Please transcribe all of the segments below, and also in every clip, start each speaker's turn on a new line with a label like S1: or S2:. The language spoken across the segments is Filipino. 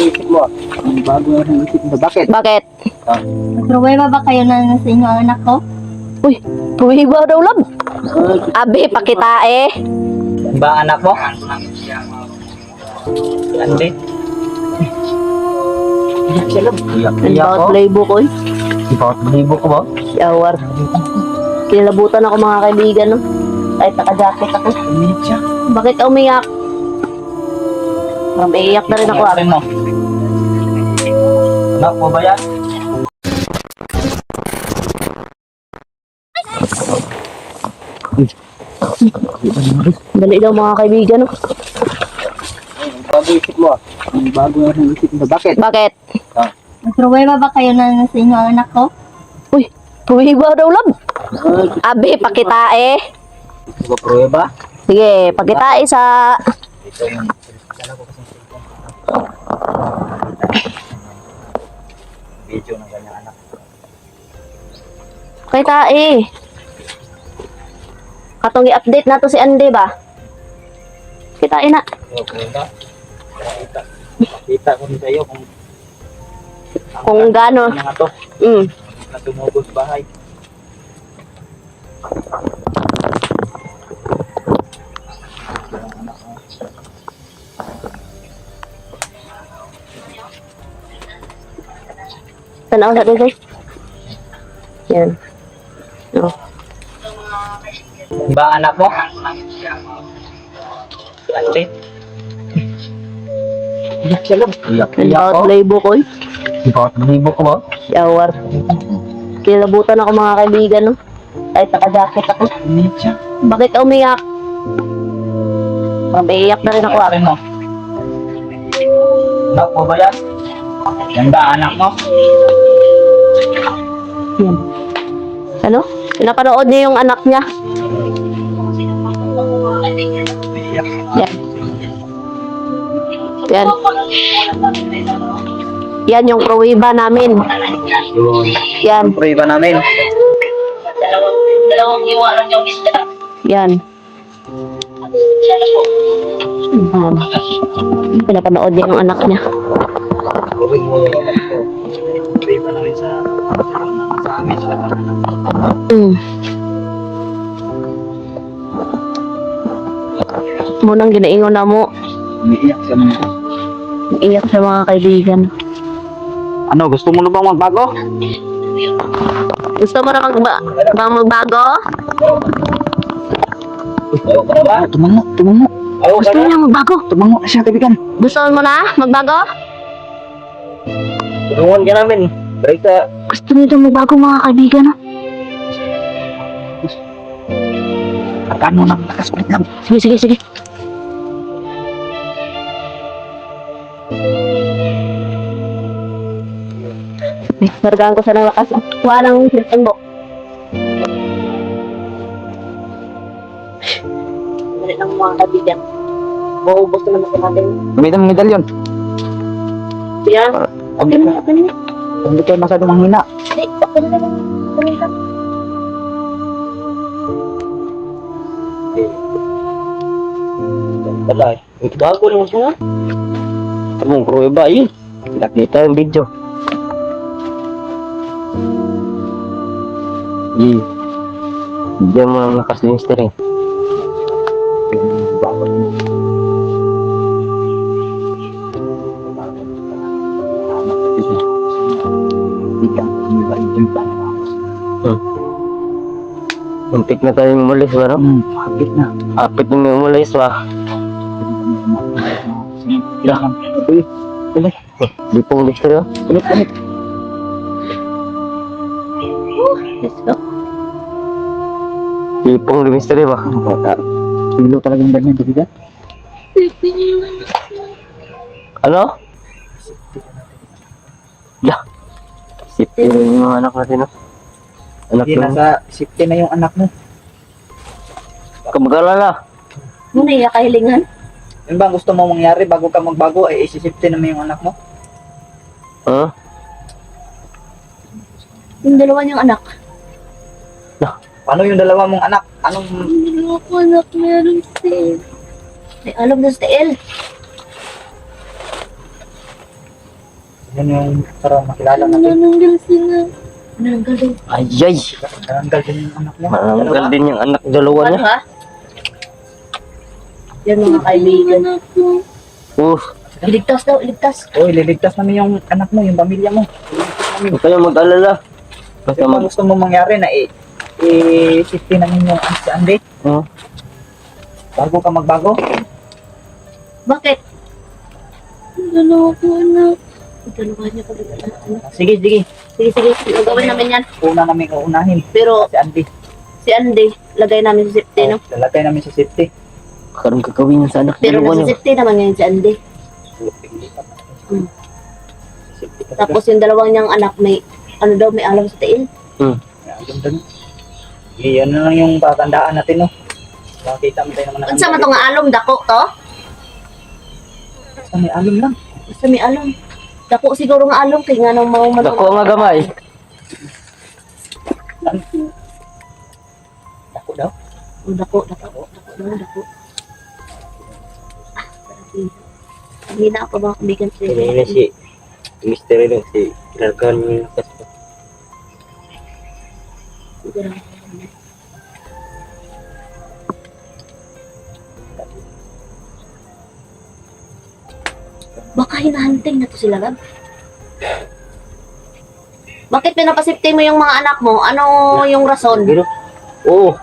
S1: isip mo. Ang bago ang isip mo. Bakit?
S2: Bakit?
S3: Magpruweba ba kayo na nasa inyo ang anak ko?
S2: Uy, pruweba daw lab. Abi, pakita eh.
S1: Ba anak mo? Andi. Iyak siya lang. Iyak
S2: Ang bawat playbook ko eh.
S1: Bakit balibo ko ba?
S2: Shower. Kilabutan ako mga kaibigan, no? Kahit naka-jacket ako.
S1: Umiyak siya.
S2: Bakit ka umiyak? Iiyak na rin ako.
S1: Iyak mo. Anak mo ba yan?
S2: Dali daw mga kaibigan, no?
S1: Ang bago isip mo. Ang bago ang isip mo. Bakit?
S2: Bakit?
S3: Magpruweba ba kayo na nasa inyo ang anak ko?
S2: Uy, pruweba daw lab. Abi, pakita eh.
S1: Ito ba pruweba?
S2: Sige, pakita eh sa...
S1: Ito yung dala ko kasing video ng kanyang anak.
S2: Pakita eh. Katong i-update na to si Andy ba? Kita na.
S1: Ito pruweba. Kita ko rin sa'yo
S2: Kung gaano.
S1: ano nga to. Na tumugos bahay.
S2: Tanaw sa dito. Yan. Oh.
S1: Ba anak mo? Ate. Iyak siya lang. Iyak
S2: Ang bawat playbook ko eh.
S1: Bakit balibo ko ba?
S2: Shower. Kilabutan ako mga kaibigan, no? Kahit naka-jacket ako.
S1: Umiyak siya.
S2: Bakit ka umiyak? Iiyak na rin ako.
S1: Ate mo. Anak mo ba yan? Yan ba anak mo?
S2: Yan. Ano? Pinapanood niya yung anak niya.
S1: Iyak.
S2: Yan. Yan. Yan yung pruweba namin.
S1: Yun.
S2: Yan.
S1: Pruweba namin.
S3: Dalawang iwanan yung isda.
S2: Yan. Pinapanood niya yung anak niya.
S1: Gawin mo yung anak ko. Pruweba namin sa amin sa anak.
S2: Munang ginaingon na mo.
S1: Umiiyak siya mga.
S2: Iyak sa mga kaibigan.
S1: Ano, gusto mo na bang magbago?
S2: Gusto mo na magbago?
S1: Ayaw ka na ba? Tumango, tumango. Ayaw ka
S2: Gusto
S1: na?
S2: niya magbago?
S1: Tumango na siya, kaibigan.
S2: Gusto mo na magbago?
S1: Tulungan ka namin. Balik ka.
S2: Gusto niyo magbago mga kaibigan.
S1: At ano nang lakas ulit lang.
S2: Sige, sige, sige. Margaan ko sa nang lakas. Walang silpang bo. Dali lang mga kaibigan. Maubos na naman natin.
S1: Gamitan ng medalyon.
S2: Yan. Okay na, okay na.
S1: Hindi kayo masyadong manghina.
S2: Hindi, okay na lang. Okay na.
S1: Wala eh. Bago naman siya. Tamong pruweba yun. Nakita yung video. Diyan mo lang lakas yung steering. Muntik na tayong umalis ba, no? Hapit na. Hapit na umalis ba? Uy, ulit. Di pong mystery, oh. Ulit, ulit.
S2: Let's go.
S1: Di pong mystery ba? Pilo talagang ganyan, kaibigan. Ano? Ya. Sipin yung mga anak natin, no? Anak
S4: Hindi,
S1: mo.
S4: nasa safety na yung anak mo.
S1: Kamag-alala.
S2: Muna iya kahilingan.
S4: Yun ba ang gusto mo mangyari bago ka magbago ay isi-safety naman yung anak mo?
S1: Ha?
S2: Yung dalawa niyang anak.
S4: Paano yung dalawa mong anak? Anong
S2: Yung dalawa ko anak meron si... May alam na si El.
S4: Yun yung para makilala natin.
S3: Nananggal sila.
S2: Nananggal din.
S1: Ayay!
S4: Nananggal din yung anak mo.
S1: Mananggal din yung anak dalawa
S2: Ano
S1: niya.
S2: ha? Yan mga kaibigan.
S3: Anak ko.
S2: Iligtas daw, iligtas.
S4: Uy, liligtas namin yung anak mo, yung pamilya mo.
S1: Huwag kayong mag-alala.
S4: Kasi
S1: Basta
S4: kung gusto mo mangyari na i-safety namin yung si Andy.
S1: Oh,
S4: Bago ka magbago.
S2: Bakit?
S3: Dalawa ko anak.
S2: Dalawa niya pag anak.
S4: Sige, sige.
S2: Sige, sige. Gagawin namin yan.
S4: Una namin uunahin.
S2: Pero
S4: Si Andy.
S2: si Andy, lagay namin sa safety, no?
S4: Lalagay namin sa safety.
S1: karon kakawin sa anak
S2: Pero
S1: dalawa
S2: nasa
S1: niya.
S2: safety naman ngayon si Andy. Hmm. Tapos yung dalawang niyang anak may, ano daw, may alam sa tiin.
S4: Iyan na lang yung patandaan natin, no? Makita mo tayo naman.
S2: Ano sa matong alom, dako to?
S4: Basta may alam lang.
S2: Basta may alom. Dako siguro nga alom, kaya nga nang mga manong.
S1: Dako nga gamay.
S4: Ako daw.
S2: Oh, dako, dako, dako, dako. Ah, grabe. Ang hina ako mga kaibigan sa
S1: Ini si misteri dong si Dragon yung kaspa.
S2: Baka hinahunting na to sila, Gab. Bakit pinapasipti mo yung mga anak mo? Ano yung rason?
S1: Pero oh.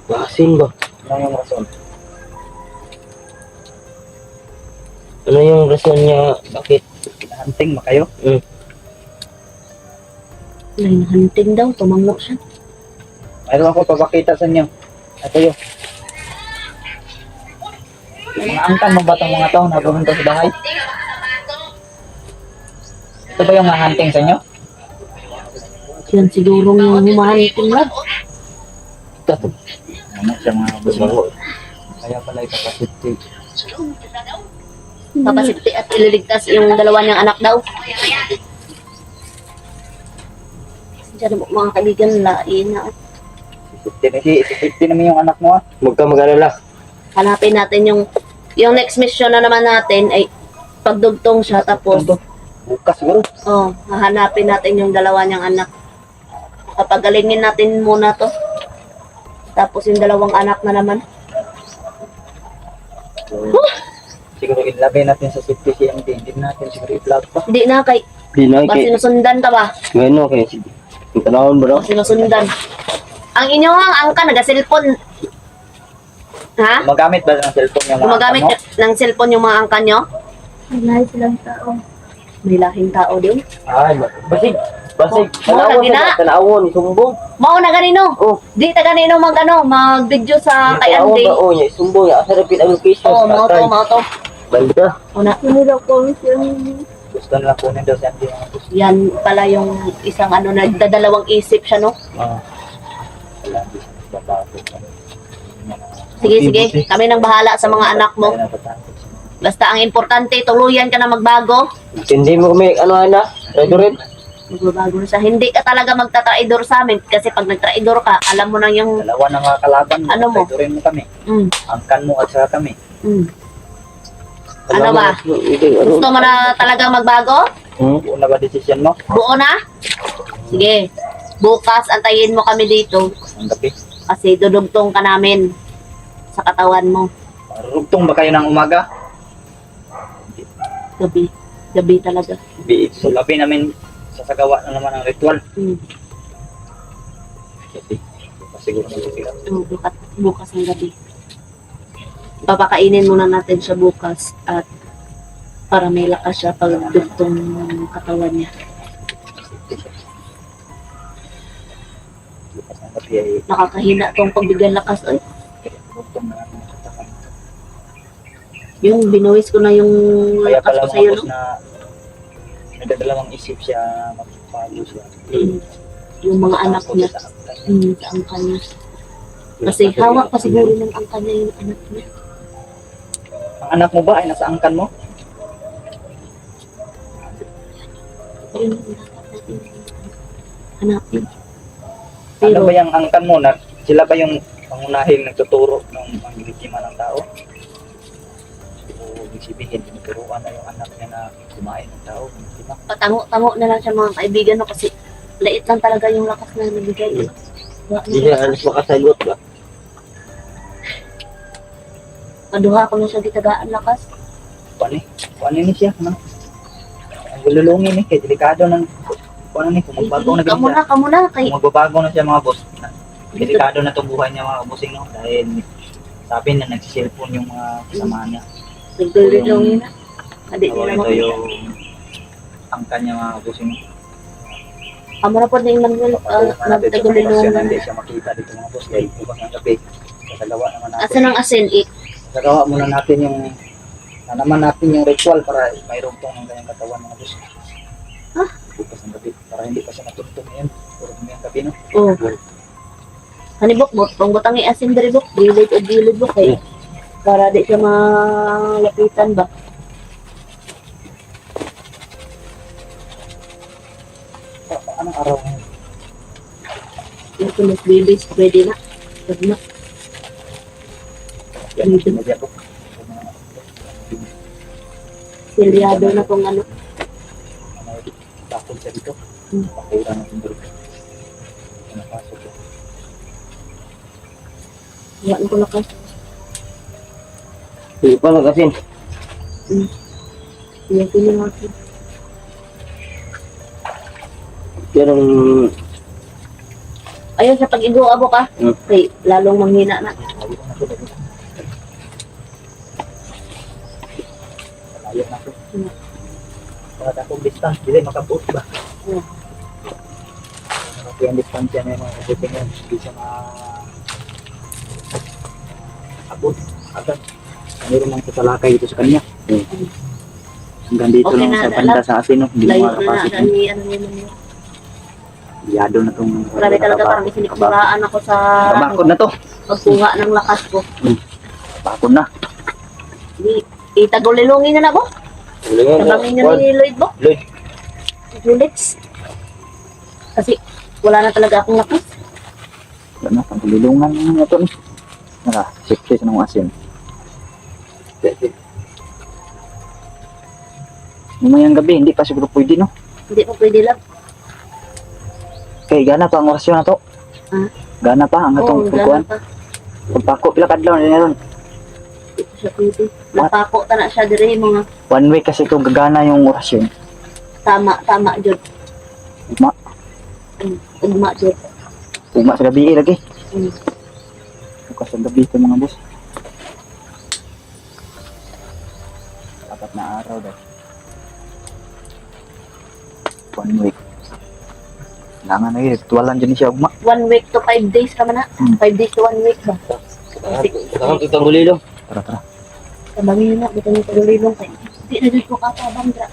S1: Basin ba?
S4: Ano yung rason?
S1: Ano yung rason niya bakit?
S4: Hunting ba kayo?
S2: Hinahunting daw, tumango siya.
S4: Mayroon ako papakita sa inyo. Ito yun. Mga angkan mo ba itong mga tao na pumunta sa bahay? Ito ba yung hunting sa inyo?
S2: Yan siguro yung humahunting lang.
S1: Ito.
S4: Ano siya mga
S1: Bago.
S4: Kaya pala ipapasipti.
S2: Papasipti at ililigtas yung dalawa niyang anak daw. Diyan mo mga kaibigan, lain na.
S4: Isipti namin yung anak mo, ah.
S1: Huwag ka mag-alala.
S2: Hanapin natin yung next mission na naman natin ay pagdugtong siya tapos
S4: Bukas siguro.
S2: hahanapin natin yung dalawa niyang anak. Papagalingin natin muna to. Tapos yung dalawang anak na naman.
S4: Siguro ilagay natin sa safety si MD. Hindi natin siguro i-vlog pa.
S2: Hindi na kay
S1: Di na kay.
S2: sinusundan ka ba?
S1: Ngayon okay. Yung tanawon ba daw?
S2: Sinusundan. Ang inyong angka naga-cellphone. Ha?
S4: Gumagamit ba ng cellphone yung mga
S2: Gumagamit
S4: angkan mo?
S2: ng cellphone yung mga angka nyo?
S3: Lahat silang tao.
S2: May lahing tao din.
S1: Ay, basig. Basig.
S2: Mo na gina.
S1: Tanawon, sumbong.
S2: Mao na ganino.
S1: Oh.
S2: Di ta ganino mag-video sa kay
S1: Tanawon
S2: Andy.
S1: ba? Oh, ya, sumbong ya. Asa repeat ang location.
S2: Oh, mao to, mao to.
S1: Banda.
S2: Una,
S3: Sinira ko siya.
S4: Gusto nila kunin daw si MD yung gusto.
S2: yan pala yung isang nagdadalawang isip siya, no?
S4: Wala, hindi siya babago.
S2: Sige, sige. Kami nang bahala sa mga anak mo. Basta ang importante, tuluyan ka na magbago.
S1: Hindi mo kami, ano na? Redorin?
S2: Magbabago na siya. Hindi ka talaga magta-traidor sa amin. Kasi pag nag-traidor ka, alam mo na yung...
S4: Dalawa na mga kalaban mo.
S2: Ano mo?
S4: Tuturin mo kami.
S2: Mm,
S4: Angkan mo at saka kami.
S2: mm. Ano ba? Gusto mo na talagang magbago?
S4: Buo na ba decision mo?
S2: Buo na? Sige. Bukas, antayin mo kami dito.
S4: Ang gabi.
S2: Kasi dudugtong ka namin sa katawan mo.
S4: Rugtong ba kayo ng umaga?
S2: Gabi. Gabi talaga.
S4: So gabi namin sasagawa na naman ang ritual.
S2: Mm.
S4: Gabi. Siguro na sila.
S2: Bukas ng gabi. Papakainin muna natin siya bukas at para may lakas siya pag dugtong ng katawan niya.
S4: Bukas ng gabi ay
S2: Nakakahina tong pagbigyan lakas. Ay,
S4: rugtong na namin katawan.
S2: yung binuwis ko na yung
S4: Kaya
S2: lakas
S4: pala
S2: ko sa'yo,
S4: mga
S2: no?
S4: boss na nagdadalawang isip siya, magpapalo siya.
S2: Mm. Yung mga anak niya. Sa angka niya. Kasi hawak pa siguro ng angka niya yung anak niya.
S4: Ang anak mo ba ay nasa angkan mo?
S2: Ayun ang dapat natin hanapin.
S4: Ano
S2: Pero,
S4: ba yung angkan mo? Sila ba yung pangunahing nagtuturo ng panggilikima ng tao? O ibig sabihin, tinuturuan na yung anak niya na kumain ng tao. Di ba?
S2: Patango-tango na lang siya mga kaibigan no, kasi lait lang talaga yung lakas na nabigay.
S1: Hindi siya alas makasagot ba?
S2: Maduha ko na siya gitagaan lakas.
S4: Kuan ni siya, no? Ang gululungin ni, kay delikado ng kuan ni, kung magbago na ganun siya.
S2: Kamo na, kay
S4: Kung magbabago na siya mga boss, delikado na itong buhay niya mga bossing, no? Dahil sabi na nagsiselfon yung mga kasama niya.
S2: nagdulilong na. Adi
S4: Tawag
S2: nila
S4: ito
S2: mo.
S4: yung angkan niya mga bossing.
S2: Amo na po ni Manuel, nagdulilong na.
S4: Hindi siya makita dito mga boss, dahil bukas ng gabi. Kasagawa naman natin.
S2: Asa ng asin,
S4: Kasagawa muna natin yung naman natin yung ritual para mayroong tong ng kanyang katawan mga boss.
S2: Ah?
S4: Bukas ng gabi, para hindi pa siya natuntong ngayon. Puro ng gabi, no?
S2: Oh. Hanibok mo, pang butangi asin dari bok, gilid o gilid bok kay para di siya malapitan ba.
S4: Anong araw ngayon?
S2: Yung tulos bibis, pwede na. Pwede na.
S4: Yan, sinadya ko.
S2: Silyado na kung ano.
S4: Takot siya dito.
S2: Hmm.
S4: Pakura natin dito. Napasok ko.
S2: Yan ko lakas.
S1: Hindi pa magasin.
S2: Yan ko yung asin.
S1: Pero
S2: Ayun sa pag-igo abo ka. Okay, lalong manghina na.
S4: Layo na ito. Layo na ito. Para akong distance, hindi makabuot ba?
S2: Hmm.
S4: Kasi ang distansya niya mga kabuting yan, hindi siya abot agad. Mayroon ng kasalakay dito sa kanya. Hanggang dito
S2: Okay
S4: lang
S2: na,
S4: sa banda sa asin, no? Hindi
S2: Layo
S4: mo
S2: na
S4: makapasok.
S2: na ni ano yun.
S4: Liyado na itong...
S2: Grabe talaga parang isinikmuraan ako sa
S4: Bakod na to.
S2: pagkuha ng lakas ko.
S4: Bakod na.
S2: Itagulilungin na na bo. Tabangin niya ni Lloyd bo.
S4: Lloyd.
S2: Julix. Kasi wala na talaga akong lakas.
S4: Wala na, pangkulilungan na ito. Naka, sipsis ng asin. Mamayang gabi, hindi pa siguro pwede, no?
S2: Hindi pa pwede lang.
S4: Kay gana pa ang orasyon na to.
S2: Ah?
S4: Gana pa ang atong pagkuhan.
S2: gano'n pa.
S4: Pagpako, pila kadlaw na yun.
S2: Ito siya pwede. Napako ta na siya dire mga
S4: 1 week kasi kung gagana yung orasyon.
S2: tama jud.
S4: Ugma,
S2: Ugma jud.
S4: ugma sa gabi lagi.
S2: Mm.
S4: Bukas sa gabi ito mga boss. 4 na araw daw. 1 week. Nangan na yun, tuwalan dyan siya ugma.
S2: 1 week to 5 days ka man na. 5 days to 1 week ba.
S1: Saan kitang gulilo?
S4: Tara.
S2: Tabangin na bitaw ni tagulilong kay. Di na jud ko katabang dra.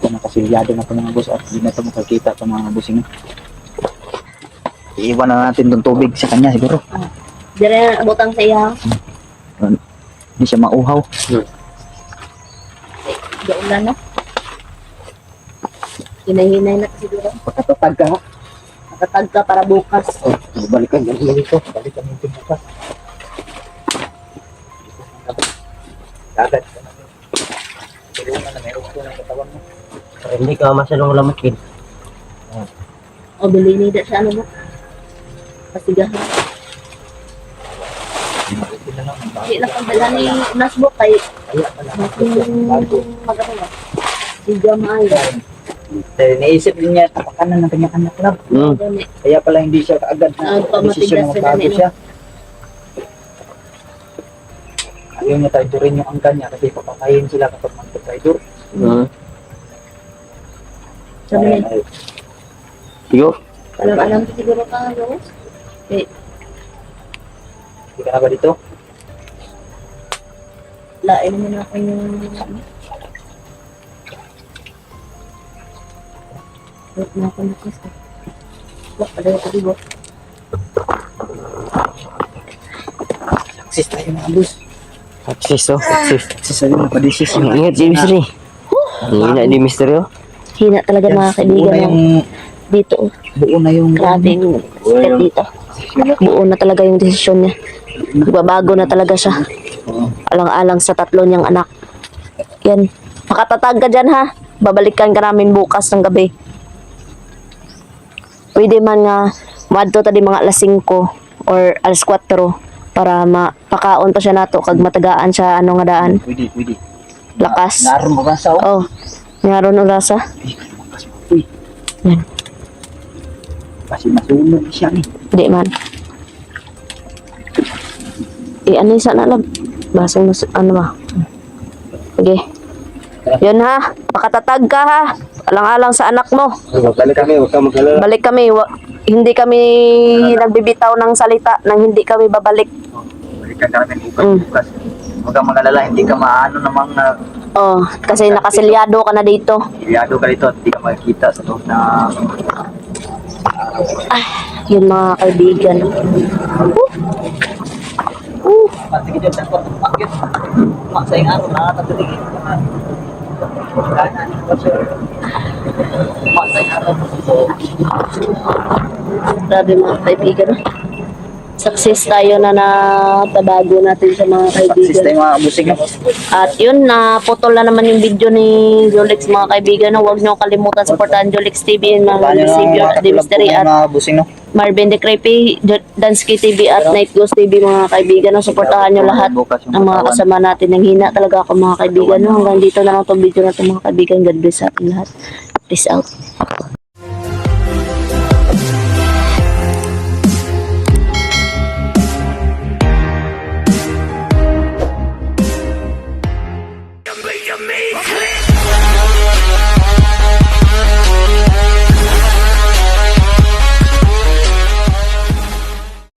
S4: Nakasilyado na ito mga boss at hindi na ito makakita ito mga bossing. Iiwan na natin itong tubig sa kanya siguro.
S2: Dire na butang sa iya.
S4: Hindi siya mauhaw.
S2: Gaulan na. Hinay-hinay na siguro.
S4: Pagkatatag ka ha.
S2: Nakatag ka para bukas.
S4: Balikan yan dito. Balikan yung bukas. Dagat ka na. Tulungan na meron ko ng katawan mo.
S1: Hindi ka masyadong lamakin.
S2: O bilini da siya ano mo. Pasigahan.
S4: Ito na lang.
S2: Hindi lang ang dala ni Nasbo kay
S4: Kaya pala.
S2: bago magano ba. Siga maayo.
S4: Dahil naisip din niya tapakanan ng kanyang anak lang.
S2: Gani.
S4: Kaya pala hindi siya kaagad na
S2: Pamatigas
S4: desisyon na
S2: sila
S4: magbago
S2: nila.
S4: siya. Ayaw niya tayo rin yung angkan niya kasi papatayin sila kapag magpa-traitor.
S2: Sabi niya,
S4: Tiyo,
S2: alam ko siguro ka no. Eh,
S4: hindi ka na ba dito?
S2: lain naman ako yung wait na ako nakas. Wala pa daw ako diba?
S4: Success tayo mga boss.
S5: Success, oh. Success.
S4: Success tayo mga padisis.
S5: Ang ingat di mystery. Ang ingat di mystery, oh.
S2: Hina talaga mga kaibigan. Dito.
S4: Buo na yung
S2: Grabe yung step dito. Buo na talaga yung desisyon niya. Nagbabago na talaga siya. Alang-alang sa tatlo niyang anak. Yan. Makatatag ka dyan ha. Babalikan ka namin bukas ng gabi. Pwede man nga madto tadi mga alas 5 or alas 4 para mapakaon pa siya nato kag matagaan siya ano nga daan.
S4: Pwede.
S2: Lakas.
S4: Naroon mo ba sa
S2: Oh. Ngaron urasa.
S4: Uy.
S2: Yan.
S4: Kasi masunog siya ni.
S2: Di man. Ano isa na lang. Basang ano ba? Sige. Yun ha. Makatatag ka ha. Alang-alang sa anak mo.
S1: Balik kami, huwag ka mag-alala.
S2: Balik kami. Hindi kami nagbibitaw ng salita nang hindi kami babalik.
S4: Balikan ka namin bukas. Huwag kang mag-alala, hindi ka maano namang
S2: Oh, kasi nakasilyado ka na dito.
S4: iliyado ka dito at hindi ka makikita sa loob na
S2: Yun mga kaibigan.
S4: patigil dyan sa pagpapakit. Maksayang araw, nakatatigil. Maksayang araw.
S2: Grabe mga kaibigan. Success tayo na natabago natin sa mga
S4: Success
S2: kaibigan.
S4: tayo mga busing.
S2: At yun, naputol na naman yung video ni Jolix mga kaibigan. No? Huwag nyo kalimutan supportahan Jolix TV and mga Savior at Mystery at
S4: mga busing, no?
S2: Marvin De Creepy, Dansky TV at Night Ghost TV mga kaibigan. No? Supportahan nyo lahat ng mga kasama natin. Nang hina talaga ako mga kaibigan. No? Hanggang dito na lang itong video na ito mga kaibigan. God bless sa ating lahat. Peace out.